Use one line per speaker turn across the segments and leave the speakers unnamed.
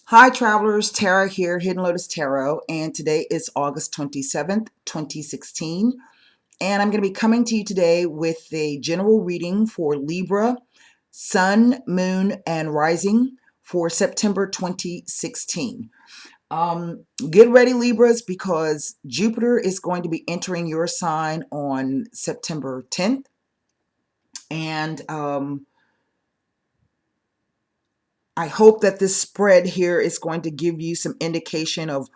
Hi travelers, Tara here, Hidden Lotus Tarot, and today is August 27th, 2016, and I'm going to be coming to you today with a general reading for Libra, Sun, Moon, and Rising for September 2016. Get ready, Libras, because Jupiter is going to be entering your sign on September 10th, and I hope that this spread here is going to give you some indication of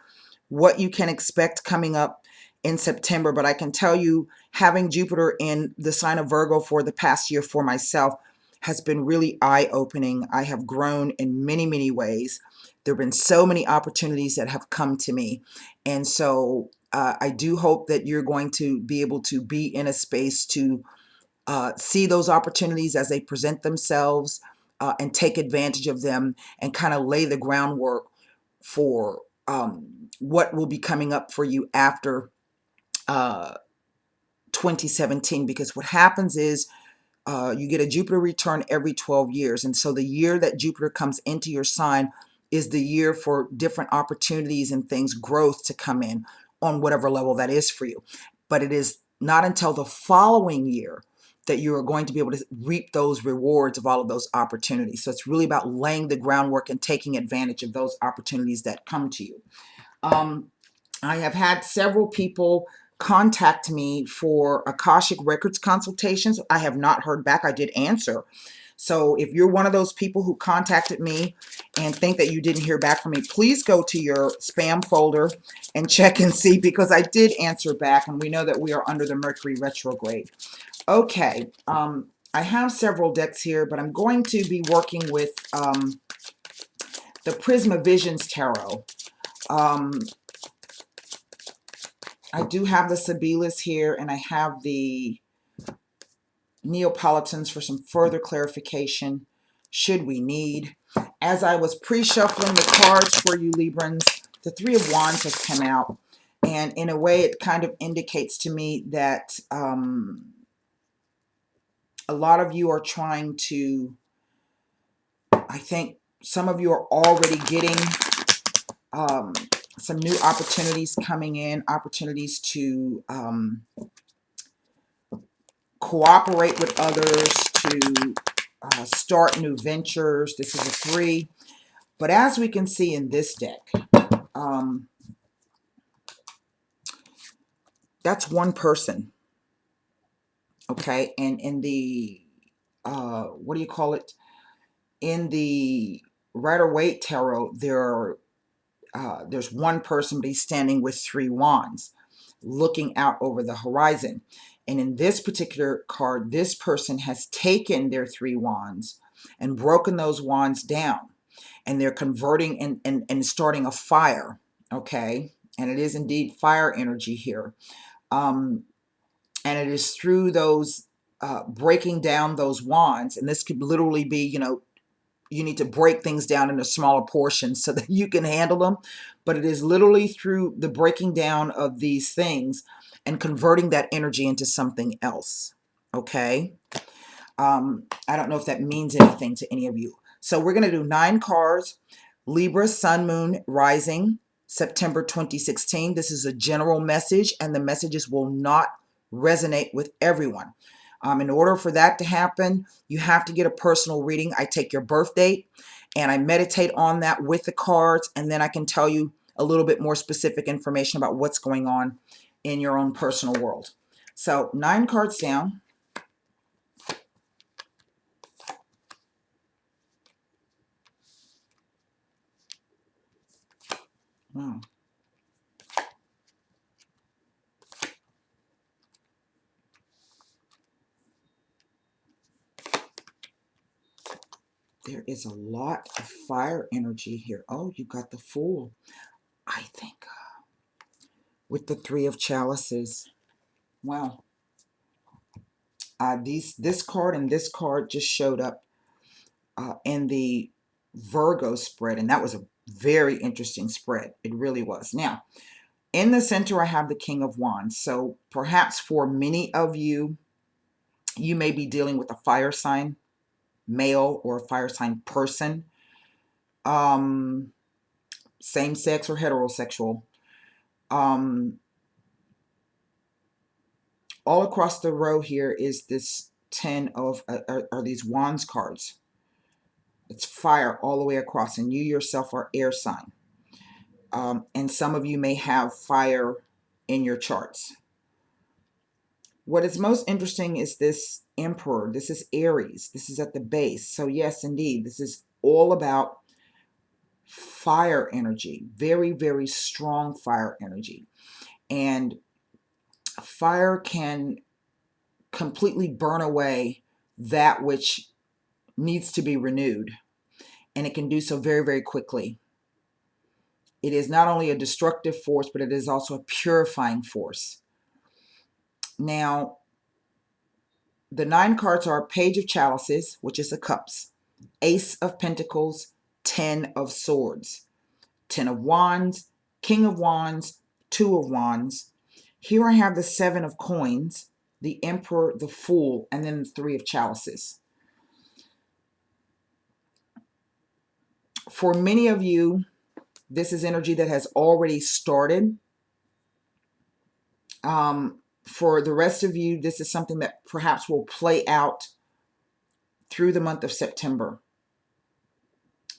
what you can expect coming up in September. But I can tell you, having Jupiter in the sign of Virgo for the past year for myself has been really eye-opening. I have grown in many, many ways. There have been so many opportunities that have come to me. And so I do hope that you're going to be able to be in a space to see those opportunities as they present themselves and take advantage of them and kind of lay the groundwork for what will be coming up for you after uh, 2017. Because what happens is you get a Jupiter return every 12 years. And so the year that Jupiter comes into your sign is the year for different opportunities and things, growth to come in on whatever level that is for you. But it is not until the following year that you are going to be able to reap those rewards of all of those opportunities. So it's really about laying the groundwork and taking advantage of those opportunities that come to you. I have had several people contact me for Akashic Records consultations. I have not heard back. I did answer. So if you're one of those people who contacted me and think that you didn't hear back from me, please go to your spam folder and check and see, because I did answer back, and we know that we are under the Mercury retrograde. Okay, I have several decks here, but I'm going to be working with the Prisma Visions Tarot. I do have the Sibyllus here, and I have the Neapolitans for some further clarification should we need. As I was pre-shuffling the cards for you Librans, the Three of Wands has come out, and in a way it kind of indicates to me that a lot of you are trying to, I think some of you are already getting some new opportunities coming in, opportunities to cooperate with others, to start new ventures. This is a 3. But as we can see in this deck, that's one person, okay? And in the, what do you call it? In the Rider-Waite Tarot, there's one person, but he's standing with 3 wands, looking out over the horizon. And in this particular card, this person has taken their 3 wands and broken those wands down, and they're converting and starting a fire, okay? And it is indeed fire energy here. And it is through those breaking down those wands, and this could literally be, you need to break things down into smaller portions so that you can handle them. But it is literally through the breaking down of these things and converting that energy into something else, okay? I don't know if that means anything to any of you. So we're going to do 9 cards. Libra, Sun, Moon, Rising, September 2016. This is a general message, and the messages will not resonate with everyone. In order for that to happen, you have to get a personal reading. I take your birth date, and I meditate on that with the cards, and then I can tell you a little bit more specific information about what's going on in your own personal world. So 9 cards down. Wow. There is a lot of fire energy here. Oh, you got the Fool, I think, with the 3 of Chalices. Wow. This card and this card just showed up in the Virgo spread, and that was a very interesting spread. It really was. Now, in the center, I have the King of Wands. So perhaps for many of you, you may be dealing with a fire sign, male or a fire sign person. same-sex or heterosexual. All across the row here is this 10 of, are these wands cards. It's fire all the way across, and you yourself are air sign. And some of you may have fire in your charts. What is most interesting is this Emperor. This is Aries. This is at the base. So yes, indeed, this is all about fire energy. Very, very strong fire energy. And fire can completely burn away that which needs to be renewed. And it can do so very, very quickly. It is not only a destructive force, but it is also a purifying force. Now, the 9 cards are Page of Chalices, which is the cups, Ace of Pentacles, 10 of Swords, 10 of Wands, King of Wands, 2 of Wands. Here I have the 7 of Coins, the Emperor, the Fool, and then the 3 of Chalices. For many of you, this is energy that has already started. For the rest of you, this is something that perhaps will play out through the month of September.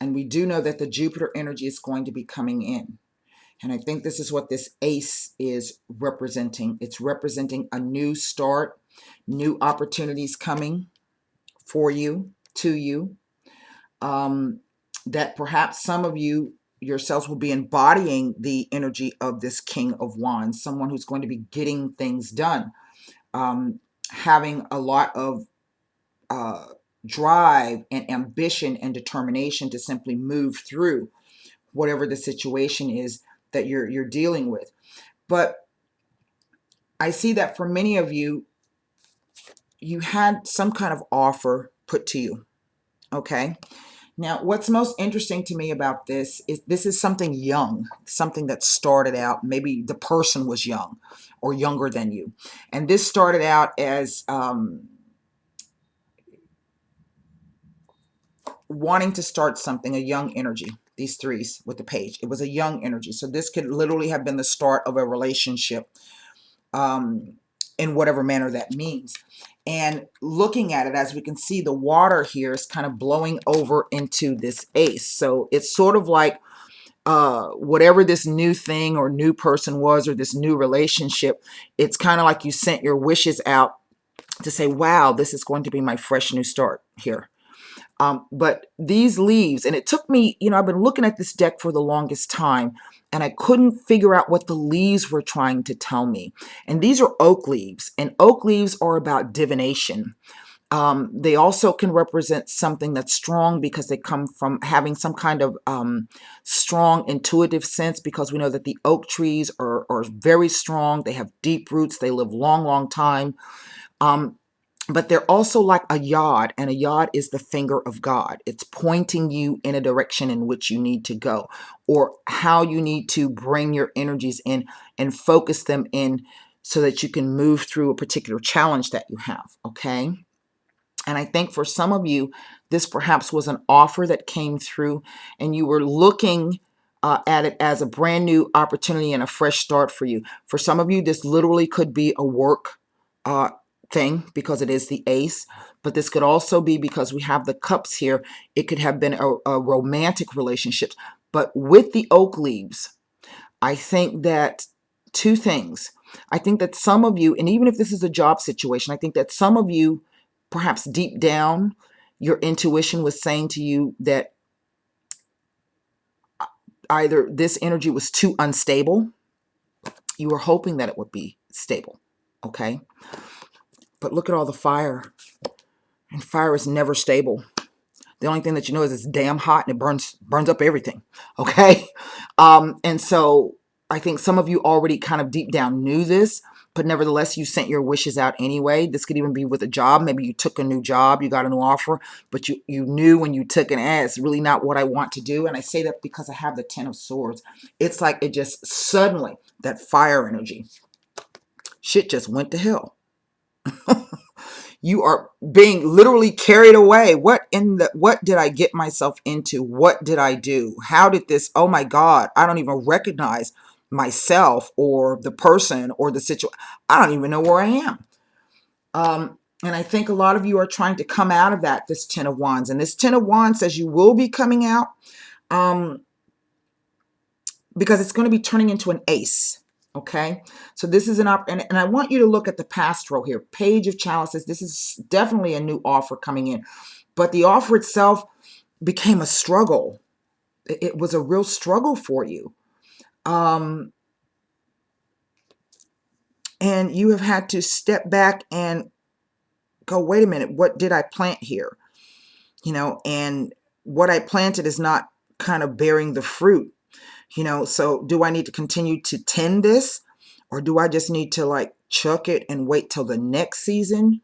And we do know that the Jupiter energy is going to be coming in. And I think this is what this ace is representing. It's representing a new start, new opportunities coming for you, to you. That perhaps some of you yourselves will be embodying the energy of this King of Wands, someone who's going to be getting things done, having a lot of drive and ambition and determination to simply move through whatever the situation is that you're dealing with. But I see that for many of you, you had some kind of offer put to you. Okay. Now, what's most interesting to me about this is something young, something that started out, maybe the person was young or younger than you. And this started out as wanting to start something, a young energy. These threes with the page, it was a young energy. So this could literally have been the start of a relationship, in whatever manner that means. And looking at it, as we can see, the water here is kind of blowing over into this ace. So it's sort of like whatever this new thing or new person was, or this new relationship, it's kind of like you sent your wishes out to say, wow, this is going to be my fresh new start here. But these leaves, and it took me, I've been looking at this deck for the longest time, and I couldn't figure out what the leaves were trying to tell me. And these are oak leaves, and oak leaves are about divination. They also can represent something that's strong because they come from having some kind of strong intuitive sense, because we know that the oak trees are very strong. They have deep roots. They live long, long time. But they're also like a yod, and a yod is the finger of God. It's pointing you in a direction in which you need to go, or how you need to bring your energies in and focus them in so that you can move through a particular challenge that you have, okay? And I think for some of you, this perhaps was an offer that came through, and you were looking at it as a brand new opportunity and a fresh start for you. For some of you, this literally could be a work thing, because it is the ace, but this could also be, because we have the cups here, it could have been a romantic relationship. But with the oak leaves, I think that two things. I think that some of you, and even if this is a job situation, I think that some of you, perhaps deep down, your intuition was saying to you that either this energy was too unstable, you were hoping that it would be stable, okay? But look at all the fire. And fire is never stable. The only thing that you know is it's damn hot and it burns up everything. Okay? And so I think some of you already kind of deep down knew this, but nevertheless, you sent your wishes out anyway. This could even be with a job. Maybe you took a new job, you got a new offer, but you knew when you took it, it's really not what I want to do. And I say that because I have the 10 of Swords. It's like it just suddenly, that fire energy, shit just went to hell. You are being literally carried away. What did I get myself into? What did I do? How did this, oh my God, I don't even recognize myself or the person or the situation. I don't even know where I am. And I think a lot of you are trying to come out of that, this Ten of Wands. And this Ten of Wands says you will be coming out because it's going to be turning into an ace. Okay, so this is and I want you to look at the past row here. Page of Chalices. This is definitely a new offer coming in, but the offer itself became a struggle. It was a real struggle for you. And you have had to step back and go, wait a minute, what did I plant here? And what I planted is not kind of bearing the fruit, so do I need to continue to tend this, or do I just need to like chuck it and wait till the next season?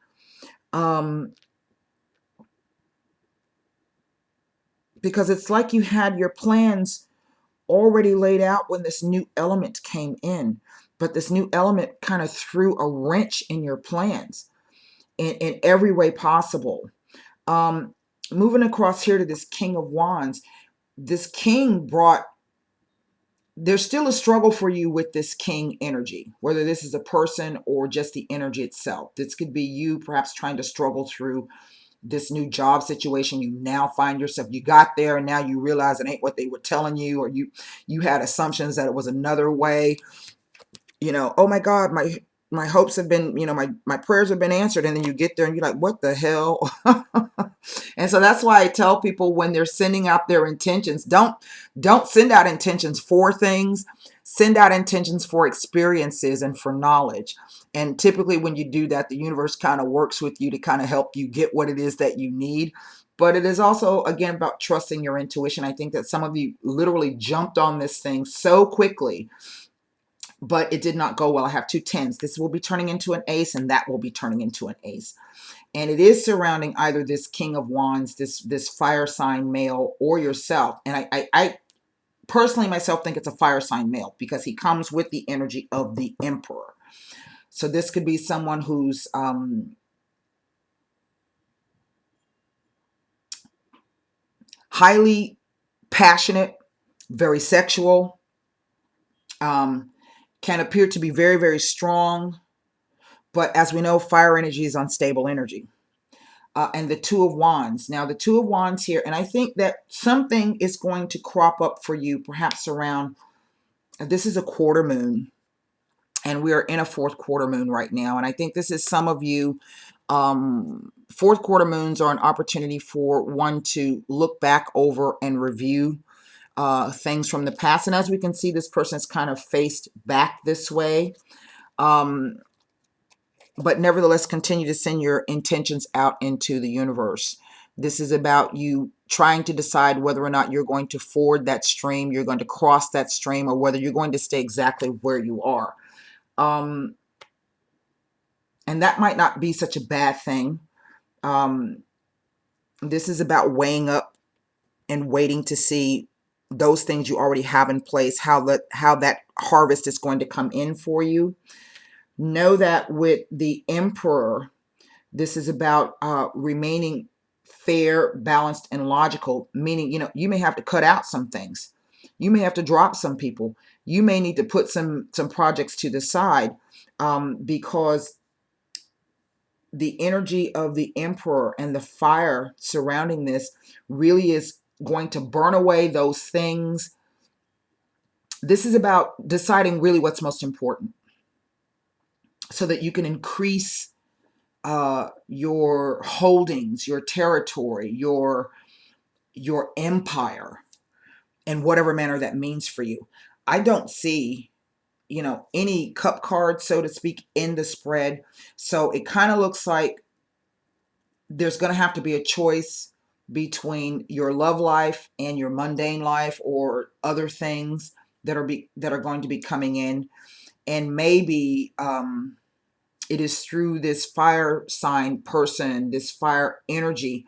Because it's like you had your plans already laid out when this new element came in, but this new element kind of threw a wrench in your plans in every way possible. Moving across here to this King of Wands, this king there's still a struggle for you with this king energy, whether this is a person or just the energy itself. This could be you perhaps trying to struggle through this new job situation. You now find yourself, you got there and now you realize it ain't what they were telling you, or you had assumptions that it was another way. Oh my God, my hopes have been, my prayers have been answered. And then you get there and you're like, what the hell? And so that's why I tell people when they're sending out their intentions, don't send out intentions for things. Send out intentions for experiences and for knowledge. And typically when you do that, the universe kind of works with you to kind of help you get what it is that you need. But it is also, again, about trusting your intuition. I think that some of you literally jumped on this thing so quickly, but it did not go well. I have two tens. This will be turning into an ace, and that will be turning into an ace. And it is surrounding either this King of Wands, this fire sign male, or yourself. And I personally myself think it's a fire sign male because he comes with the energy of the Emperor. So this could be someone who's highly passionate, very sexual, can appear to be very, very strong. But as we know, fire energy is unstable energy. And the Two of Wands. Now, the Two of Wands here, and I think that something is going to crop up for you, perhaps around, this is a quarter moon, and we are in a fourth quarter moon right now. And I think this is some of you, fourth quarter moons are an opportunity for one to look back over and review things from the past. And as we can see, this person's kind of faced back this way. But nevertheless, continue to send your intentions out into the universe. This is about you trying to decide whether or not you're going to ford that stream, you're going to cross that stream, or whether you're going to stay exactly where you are. And that might not be such a bad thing. This is about weighing up and waiting to see those things you already have in place, how that harvest is going to come in for you. Know that with the Emperor, this is about remaining fair, balanced, and logical, meaning, you may have to cut out some things. You may have to drop some people. You may need to put some projects to the side because the energy of the Emperor and the fire surrounding this really is going to burn away those things. This is about deciding really what's most important so that you can increase your holdings, your territory, your empire, in whatever manner that means for you. I don't see, any cup card, so to speak, in the spread. So it kind of looks like there's going to have to be a choice between your love life and your mundane life, or other things that are going to be coming in. And maybe it is through this fire sign person, this fire energy,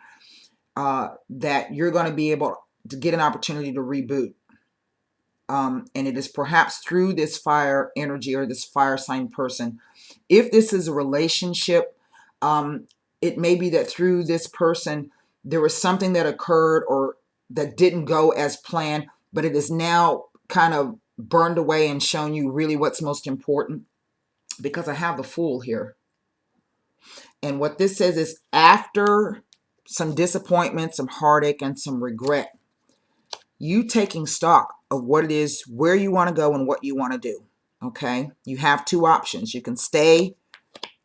that you're going to be able to get an opportunity to reboot. And it is perhaps through this fire energy or this fire sign person. If this is a relationship, it may be that through this person, there was something that occurred or that didn't go as planned, but it is now kind of burned away and shown you really what's most important, because I have the Fool here. And what this says is, after some disappointment, some heartache, and some regret, you taking stock of what it is, where you want to go and what you want to do. Okay? You have two options. You can stay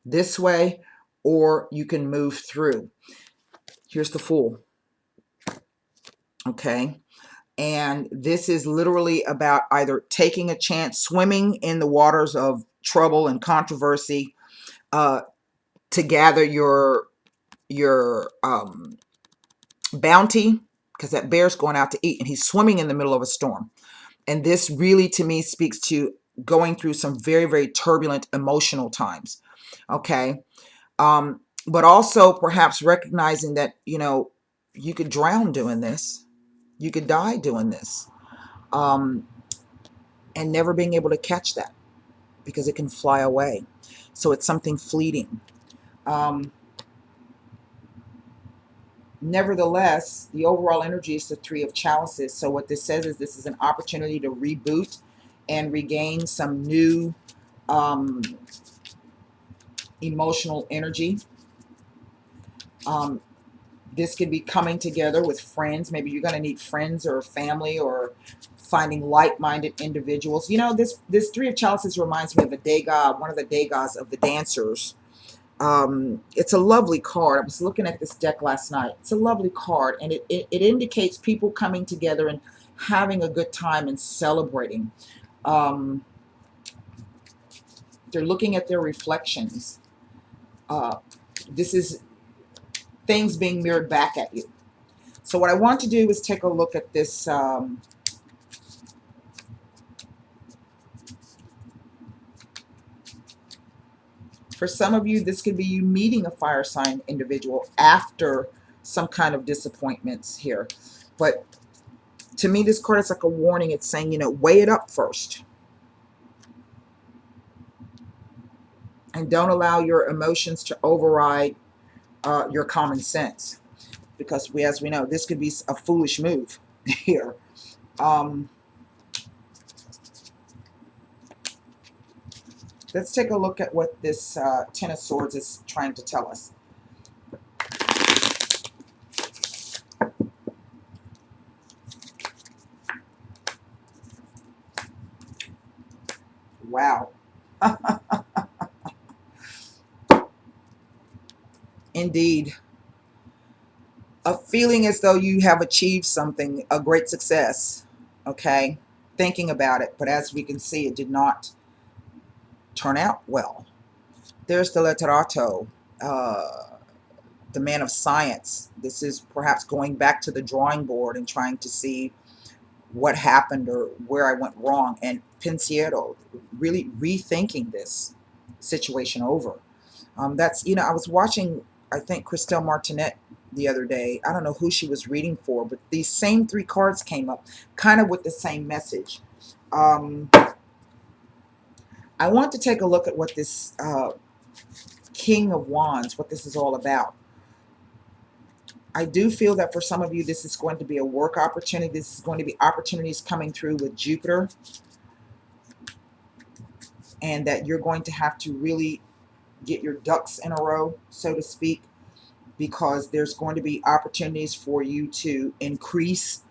this way or you can move through. Here's the Fool. Okay? And this is literally about either taking a chance, swimming in the waters of trouble and controversy, to gather your bounty, because that bear's going out to eat and he's swimming in the middle of a storm. And this really, to me, speaks to going through some very, very turbulent emotional times. Okay. But also perhaps recognizing that, you could drown doing this. You could die doing this. And never being able to catch that because it can fly away. So it's something fleeting. Nevertheless, the overall energy is the Three of Chalices. So what this says is this is an opportunity to reboot and regain some new emotional energy. This could be coming together with friends. Maybe you're going to need friends or family, or finding like-minded individuals. This Three of Chalices reminds me of a Dagon, one of the Dagons of the dancers. It's a lovely card. I was looking at this deck last night. It's a lovely card, and it indicates people coming together and having a good time and celebrating. They're looking at their reflections. This is things being mirrored back at you. So what I want to do is take a look at this. For some of you, this could be you meeting a fire sign individual after some kind of disappointments here. But to me, this card is like a warning. It's saying, weigh it up first. And don't allow your emotions to override your common sense. Because as we know, this could be a foolish move here. Let's take a look at what this Ten of Swords is trying to tell us. Wow. Indeed. A feeling as though you have achieved something, a great success. Okay? Thinking about it. But as we can see, it did not turn out well. There's the Letterato, the man of science. This is perhaps going back to the drawing board and trying to see what happened or where I went wrong. And Pensiero, really rethinking this situation over. That's, I was watching, I think, Christelle Martinet the other day. I don't know who she was reading for, but these same three cards came up kind of with the same message. I want to take a look at what this King of Wands, what this is all about. I do feel that for some of you, this is going to be a work opportunity. This is going to be opportunities coming through with Jupiter. And that you're going to have to really get your ducks in a row, so to speak, because there's going to be opportunities for you to increase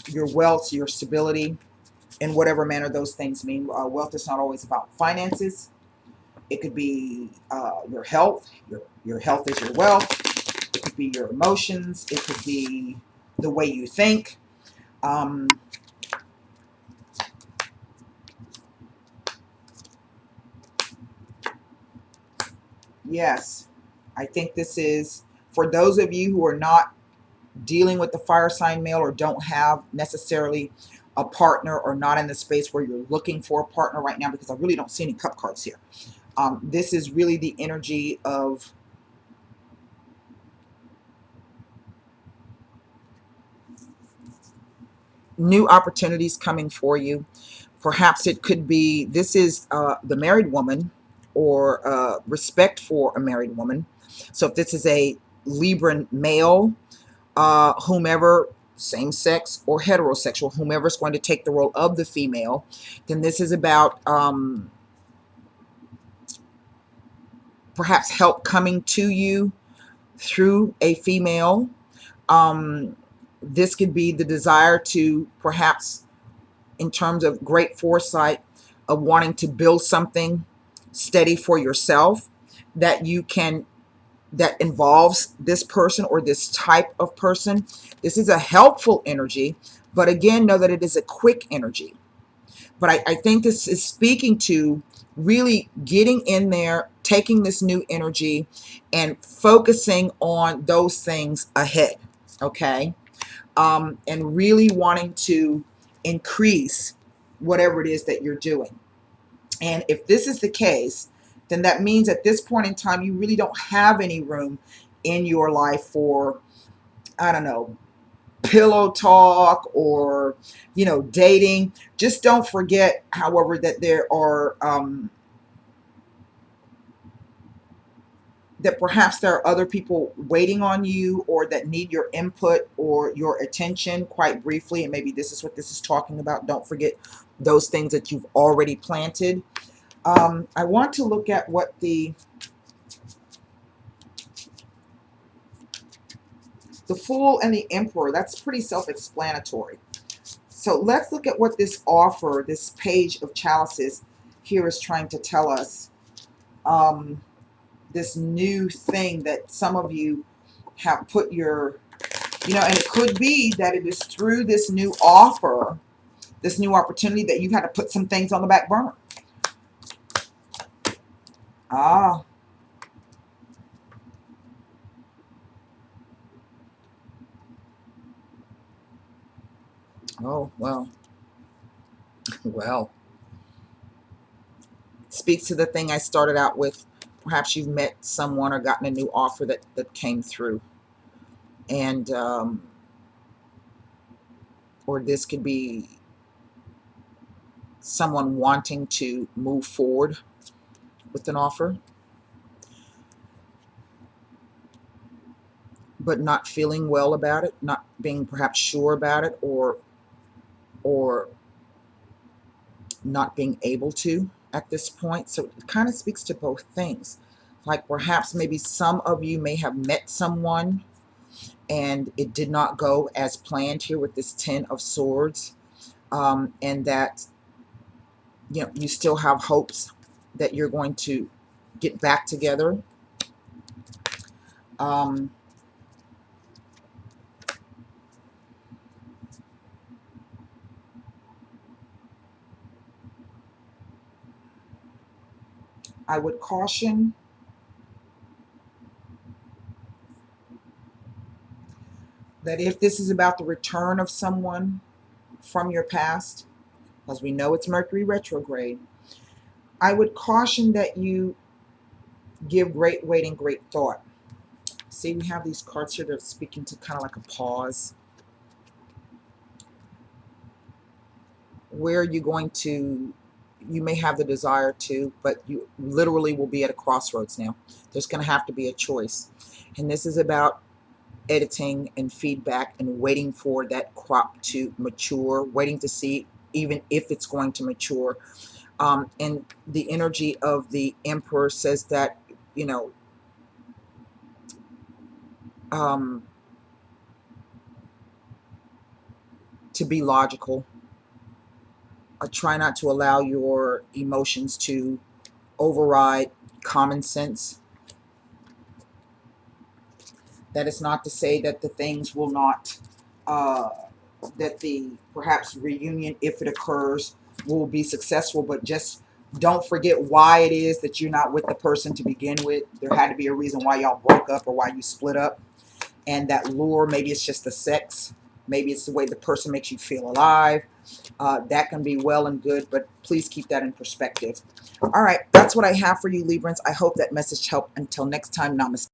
your wealth, your stability, in whatever manner those things mean. Wealth is not always about finances. It could be your health. Your health is your wealth. It could be your emotions. It could be the way you think. Yes, I think this is, for those of you who are not dealing with the fire sign male or don't have necessarily a partner, or not in the space where you're looking for a partner right now, because I really don't see any cup cards here. This is really the energy of new opportunities coming for you. Perhaps it could be, this is the married woman or respect for a married woman. So if this is a Libran male, whomever, same sex or heterosexual, whomever is going to take the role of the female, then this is about perhaps help coming to you through a female. This could be the desire to perhaps, in terms of great foresight, of wanting to build something steady for yourself that you can, that involves this person or this type of person. This is a helpful energy, but again, know that it is a quick energy. But I think this is speaking to really getting in there, taking this new energy and focusing on those things ahead, okay? And really wanting to increase whatever it is that you're doing. And if this is the case, then that means at this point in time, you really don't have any room in your life for, I don't know, pillow talk or, you know, dating. Just don't forget, however, that there are, that perhaps there are other people waiting on you or that need your input or your attention, quite briefly. And maybe this is what this is talking about. Don't forget those things that you've already planted. I want to look at what the Fool and the Emperor. That's pretty self-explanatory. So let's look at what this offer, this Page of Chalices here is trying to tell us. This new thing that some of you have put your, you know, and it could be that it is through this new offer, this new opportunity, that you've had to put some things on the back burner. Ah. Oh, well. Well. It speaks to the thing I started out with. Perhaps you've met someone or gotten a new offer that came through. And, or this could be someone wanting to move forward with an offer, but not feeling well about it, not being perhaps sure about it, or not being able to at this point. So it kind of speaks to both things. Like perhaps maybe some of you may have met someone and it did not go as planned here with this Ten of Swords, and that, you know, you still have hopes that you're going to get back together. I would caution that if this is about the return of someone from your past, because we know it's Mercury retrograde, I would caution that you give great weight and great thought. See, we have these cards here that are speaking to kind of like a pause. Where you're going to, you may have the desire to, but you literally will be at a crossroads now. There's going to have to be a choice. And this is about editing and feedback and waiting for that crop to mature, waiting to see even if it's going to mature. And the energy of the Emperor says that, you know, to be logical. Try not to allow your emotions to override common sense. That is not to say that the things will not, that the perhaps reunion, if it occurs, will be successful, but just don't forget why it is that you're not with the person to begin with. There had to be a reason why y'all broke up or why you split up. And that lure, maybe it's just the sex. Maybe it's the way the person makes you feel alive. That can be well and good, but please keep that in perspective. All right, that's what I have for you, Librans. I hope that message helped. Until next time, namaste.